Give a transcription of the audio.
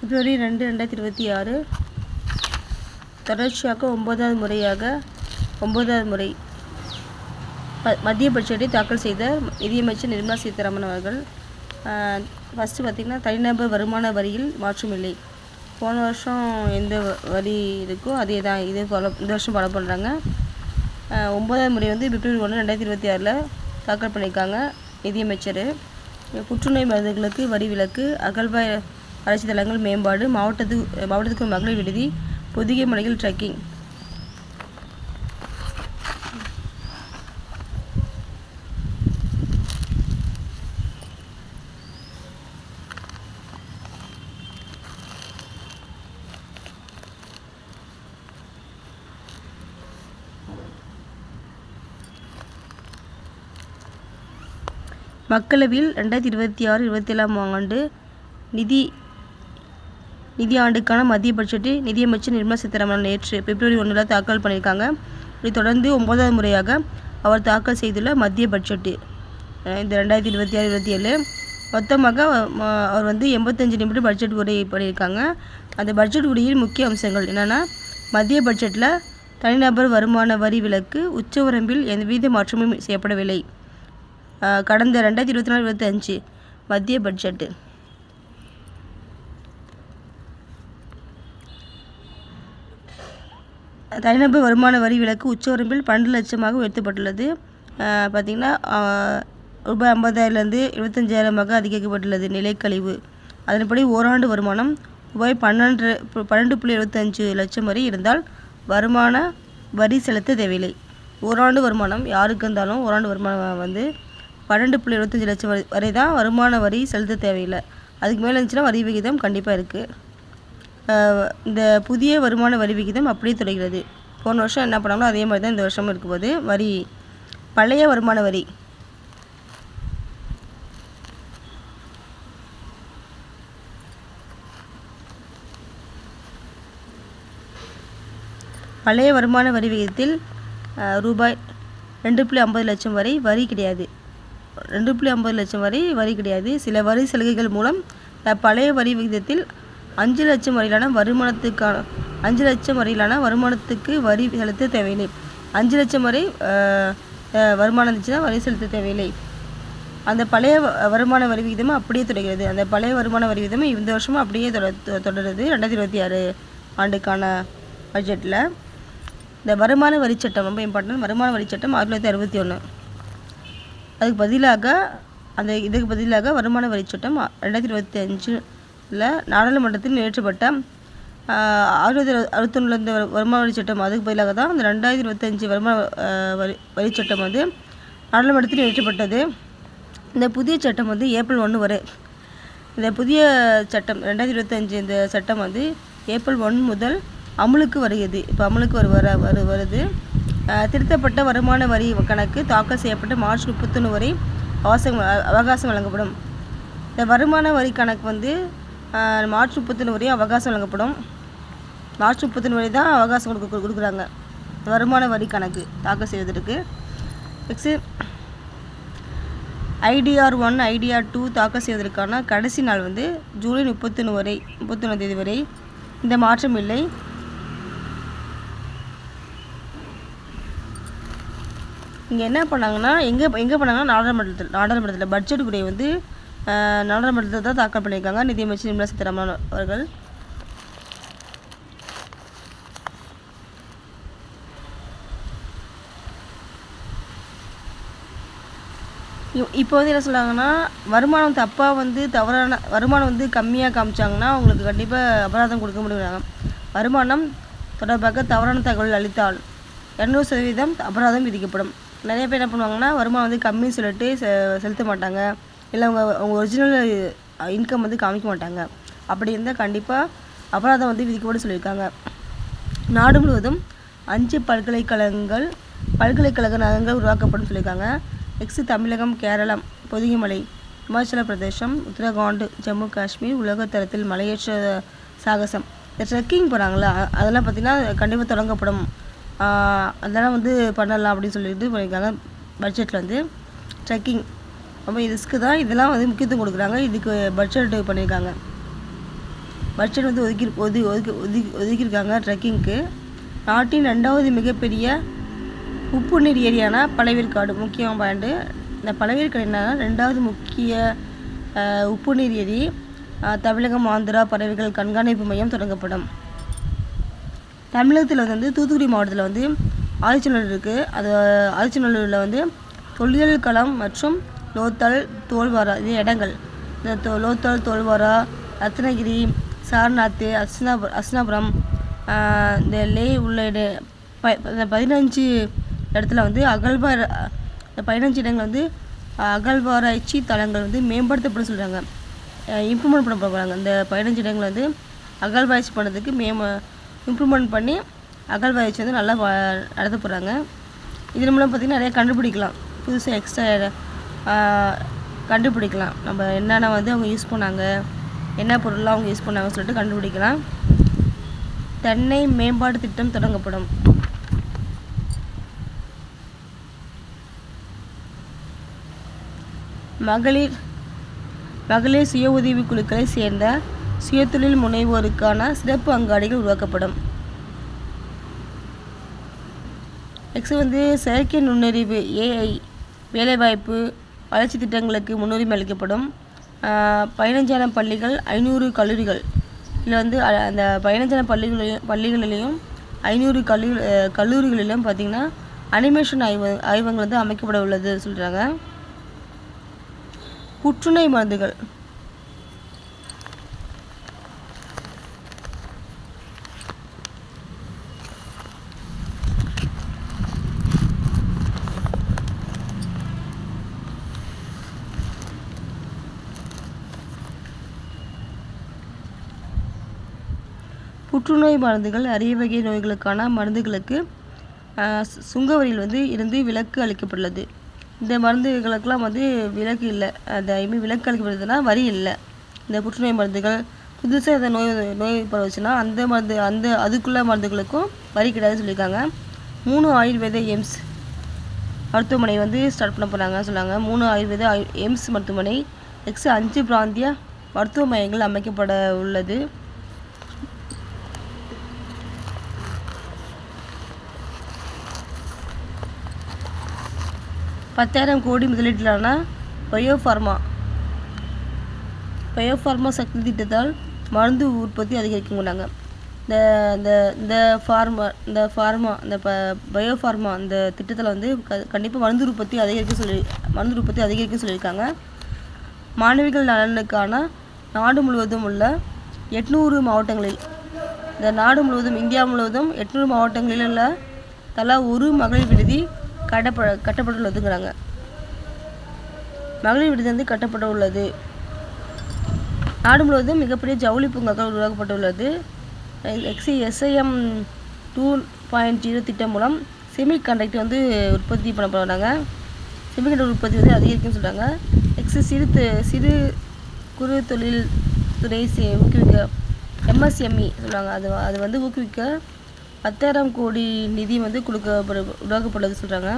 பிப்ரவரி 2, 2026 தொடர்ச்சியாக 9வது முறை மத்திய பட்ஜெட்டை தாக்கல் செய்த நிதியமைச்சர் நிர்மலா சீதாராமன் அவர்கள். ஃபஸ்ட்டு பார்த்திங்கன்னா, தனிநபர் வருமான வரியில் மாற்றம் இல்லை. போன வருஷம் எந்த வரி இருக்கோ அதே தான் இந்த வருஷம் ஃபாலோ பண்ணுறாங்க. 9வது முறை வந்து பிப்ரவரி 1, 2026 தாக்கல் பண்ணியிருக்காங்க நிதியமைச்சர். புற்றுநோய் மருந்துகளுக்கு வரி விலக்கு, அகழ்வாய் வளர்ச்சி தளங்கள் மேம்பாடு, மாவட்டத்துக்கு மகளிர் விடுதி, பொதிகை மலையில் ட்ரெக்கிங். மக்களவையில் 2026-27 நிதி ஆண்டுக்கான மத்திய பட்ஜெட்டை நிதியமைச்சர் நிர்மலா சீதாராமன் நேற்று பிப்ரவரி 1 தாக்கல் பண்ணியிருக்காங்க. இதை தொடர்ந்து 9வது முறையாக அவர் தாக்கல் செய்துள்ள மத்திய பட்ஜெட்டு இந்த 2026-27 மொத்தமாக அவர் வந்து 85 நிமிடம் பட்ஜெட் உரை பண்ணியிருக்காங்க. அந்த பட்ஜெட் உரையில் முக்கிய அம்சங்கள் என்னென்னா, மத்திய பட்ஜெட்டில் தனிநபர் வருமான வரி விலக்கு உச்சவரம்பில் எந்தவித மாற்றமும் செய்யப்படவில்லை. கடந்த 2024-25 மத்திய பட்ஜெட்டு தனிநபர் வருமான வரி விலக்கு உச்சவரம்பில் 12 லட்சமாக உயர்த்தப்பட்டுள்ளது. பார்த்திங்கன்னா, ரூபாய் 50,000 75,000 அதிகரிக்கப்பட்டுள்ளது. நிலைக்கழிவு அதன்படி ஓராண்டு வருமானம் ரூபாய் 12.75 லட்சம் வரை இருந்தால் வருமான வரி செலுத்த தேவையில்லை. ஓராண்டு வருமானம் யாருக்கு இருந்தாலும் ஓராண்டு வருமானம் வந்து 12.75 லட்சம் வரை தான் வருமான வரி செலுத்த தேவையில்லை. அதுக்கு மேலே இருந்துச்சுன்னா வரி விகிதம் கண்டிப்பாக இருக்குது. இந்த புதிய வருமான வரி விகிதம் அப்படியே தொடர்கிறது. போன வருஷம் என்ன பண்ணாங்களோ அதே மாதிரி தான் இந்த வருஷமும் இருக்கும்போது பழைய வருமான வரி விகிதத்தில் ரூபாய் 2.50 லட்சம் வரை வரி கிடையாது. 2.50 லட்சம் வரை வரி கிடையாது. சில வரி சலுகைகள் மூலம் பழைய வரி விகிதத்தில் 5 லட்சம் வரையிலான வருமானத்துக்கு வரி செலுத்த தேவையில்லை. 5 லட்சம் வரை வருமானம் இருந்துச்சுன்னா வரி செலுத்த தேவையில்லை. அந்த பழைய வருமான வரி விகிதமும் அப்படியே தொடர்கிறது. அந்த பழைய வருமான வரி விகிதமும் இந்த வருஷமும் அப்படியே தொடருது. 2026 ஆண்டுக்கான பட்ஜெட்டில் இந்த வருமான வரி சட்டம் ரொம்ப இம்பார்ட்டன்ட். வருமான வரி சட்டம் 1961. இதுக்கு பதிலாக வருமான வரி சட்டம் 2025 நாடாளுமன்றத்தில் நிறைவேற்றப்பட்ட 1961 வருமான வரி சட்டம். அதுக்கு பதிலாக தான் இந்த 2025 வருமான வரி சட்டம் வந்து நாடாளுமன்றத்தில் நிறைவேற்றப்பட்டது. இந்த புதிய சட்டம் வந்து ஏப்ரல் 1 வரை. இந்த புதிய சட்டம் 2025 இந்த சட்டம் வந்து ஏப்ரல் 1 முதல் அமலுக்கு வருகிறது. இப்போ அமலுக்கு வருது. திருத்தப்பட்ட வருமான வரி கணக்கு தாக்கல் செய்யப்பட்ட மார்ச் 31 வரை அவகாசம் வழங்கப்படும். இந்த வருமான வரி கணக்கு வந்து மார்ச் 31 வரையும் அவகாசம் வழங்கப்படும். மார்ச் 31 வரை தான் அவகாசம் கொடுக்குறாங்க வருமான வரி கணக்கு தாக்கல் செய்வதற்கு. நெக்ஸ்ட்டு IDR 1 IDR 2 தாக்கல் செய்வதற்கான கடைசி நாள் வந்து ஜூலை 31 தேதி வரை. இந்த மாற்றம் இல்லை. இங்கே என்ன பண்ணாங்கன்னா எங்கே பண்ணாங்கன்னா நாடாளுமன்றத்தில் பட்ஜெட் உரை வந்து நாடாளுமன்றத்தில் தான் தாக்கல் பண்ணியிருக்காங்க நிதியமைச்சர் நிர்மலா சீதாராமன் அவர்கள். இப்போ வந்து என்ன சொல்கிறாங்கன்னா, வருமானம் தவறான வருமானம் வந்து கம்மியாக காமிச்சாங்கன்னா அவங்களுக்கு கண்டிப்பாக அபராதம் கொடுக்க முடியுறாங்க. வருமானம் தொடர்பாக தவறான தகவல் அளித்தால் 200% அபராதம் விதிக்கப்படும். நிறைய பேர் என்ன பண்ணுவாங்கன்னா, வருமானம் வந்து கம்மின்னு சொல்லிட்டு செலுத்த மாட்டாங்க. இல்லை அவங்க ஒரிஜினல் இன்கம் வந்து காமிக்க மாட்டாங்க. அப்படி இருந்தால் கண்டிப்பாக அபராதம் வந்து விதிக்கப்படும் சொல்லியிருக்காங்க. நாடு முழுவதும் 5 பல்கலைக்கழக நகரங்கள் உருவாக்கப்படும் சொல்லியிருக்காங்க. நெக்ஸ்ட் தமிழகம், கேரளம், பொதிகை மலை, இமாச்சல பிரதேசம், உத்தரகாண்ட், ஜம்மு காஷ்மீர் உலகத்தரத்தில் மலையேற்ற சாகசம். இந்த ட்ரெக்கிங் போகிறாங்களா அதெல்லாம் பார்த்திங்கன்னா கண்டிப்பாக தொடங்கப்படும். அதெல்லாம் வந்து பண்ணலாம் அப்படின்னு சொல்லிட்டு பண்ணியிருக்காங்க. பட்ஜெட்டில் வந்து ட்ரெக்கிங் ரொம்ப ரிஸ்க்கு தான். இதெல்லாம் வந்து முக்கியத்துவம் கொடுக்குறாங்க. இதுக்கு பட்ஜெட் பண்ணியிருக்காங்க. பட்ஜெட் வந்து ஒதுக்கியிருக்காங்க ட்ரெக்கிங்க்கு. நாட்டின் 2வது மிகப்பெரிய உப்பு நீர் ஏரியான பழவேற்காடு முக்கியமான பாயிண்ட்டு. இந்த பழவேற்காடு என்னன்னா 2வது முக்கிய உப்பு நீர் ஏரி. தமிழகம், ஆந்திரா பறவைகள் கண்காணிப்பு மையம் தொடங்கப்படும். தமிழகத்தில் வந்து தூத்துக்குடி மாவட்டத்தில் வந்து ஆதிச்சநல்லூர் இருக்குது. அது ஆதிச்சநல்லூரில் வந்து தொல்லியல் களம் மற்றும் லோத்தல், தோல்வாரா இது இடங்கள். இந்த லோத்தல், தோல்வாரா, ரத்னகிரி, சாரநாத், அஸ்னாபுரம், இந்த உள்ள 15 இடத்துல வந்து இந்த 15 இடங்கள் வந்து அகழ்வாராய்ச்சி தளங்கள் வந்து மேம்படுத்தப்படும் சொல்கிறாங்க. இம்ப்ரூவ்மெண்ட் பண்ண போகிறாங்க. இந்த 15 இடங்களை வந்து அகழ்வாராய்ச்சி பண்ணுறதுக்கு இம்ப்ரூவ்மெண்ட் பண்ணி அகழ்வாராய்ச்சி வந்து நல்லா நடத்த போகிறாங்க. இதன் மூலம் பார்த்திங்கன்னா நிறையா கண்டுபிடிக்கலாம். புதுசாக எக்ஸ்ட்ரா கண்டுபிடிக்கலாம். நம்ம என்னென்ன வந்து அவங்க யூஸ் பண்ணாங்க, என்ன பொருள்லாம் அவங்க யூஸ் பண்ணாங்கன்னு சொல்லிட்டு கண்டுபிடிக்கலாம். தென்னை மேம்பாட்டு திட்டம் தொடங்கப்படும். மகளிர் சுய உதவி குழுக்களை சேர்ந்த சுயதொழில் முனைவோருக்கான சிறப்பு அங்காடிகள் உருவாக்கப்படும். நெக்ஸ்ட் வந்து செயற்கை நுண்ணறிவு AI வேலைவாய்ப்பு வளர்ச்சி திட்டங்களுக்கு முன்னுரிமை அளிக்கப்படும். 15,000 பள்ளிகள், 500 கல்லூரிகள். இதில் வந்து அந்த 15,000 பள்ளிகளிலையும் 500 கல்லூரிகளிலும் பார்த்திங்கன்னா அனிமேஷன் ஆய்வகங்கள் வந்து அமைக்கப்பட உள்ளது சொல்கிறாங்க. புற்றுநோய் மருந்துகள். அரிய வகை நோய்களுக்கான மருந்துகளுக்கு சுங்கவரியில் வந்து இருந்து விலக்கு அளிக்கப்பட்டுள்ளது. இந்த மருந்துகளுக்கெல்லாம் வந்து விலக்கு இல்லை. விலக்கு அளிக்கப்படுறதுனா வரி இல்லை. இந்த புற்றுநோய் மருந்துகள் புதுசாக எந்த நோய் பரவுச்சுன்னா அதுக்குள்ள மருந்துகளுக்கும் வரி கிடையாதுன்னு சொல்லியிருக்காங்க. 3 ஆயுர்வேத எய்ம்ஸ் மருத்துவமனை வந்து ஸ்டார்ட் பண்ண போகிறாங்க சொன்னாங்க. 3 ஆயுர்வேத எய்ம்ஸ் மருத்துவமனை. நெக்ஸ்ட் 5 பிராந்திய மருத்துவ மையங்கள் அமைக்கப்பட உள்ளது. $10,000 கோடி முதலீட்டிலான பயோஃபார்மா சக்தி திட்டத்தால் மருந்து உற்பத்தி அதிகரிக்குங்கிறாங்க. இந்த பயோஃபார்மா இந்த திட்டத்தில் வந்து கண்டிப்பாக மருந்து உற்பத்தி அதிகரிக்கும் சொல்லியிருக்காங்க. மாணவிகள் நலனுக்கான நாடு முழுவதும் உள்ள 800 மாவட்டங்களில் இந்தியா முழுவதும் 800 மாவட்டங்களில் உள்ள தலா ஒரு மகளிர் விடுதி கட்டப்பட்டுள்ளதுங்கிறாங்க. மகளிர் விடுதி வந்து கட்டப்பட உள்ளது. நாடு முழுவதும் மிகப்பெரிய ஜவுளி பூங்காக்கள் உருவாக்கப்பட்டுள்ளது. SIM 2.0 திட்டம் மூலம் செமிகண்டக்டர் வந்து உற்பத்தி பண்ண போகிறாங்க. செமிகண்டக்டர் உற்பத்தி வந்து அதிகரிக்குன்னு சொல்கிறாங்க. சிறு குறு தொழில் துறை ஊக்குவிக்க MSME சொல்கிறாங்க. அது வந்து ஊக்குவிக்க 10,000 கோடி நிதி வந்து உருவாக்கப்பட்டது சொல்கிறாங்க.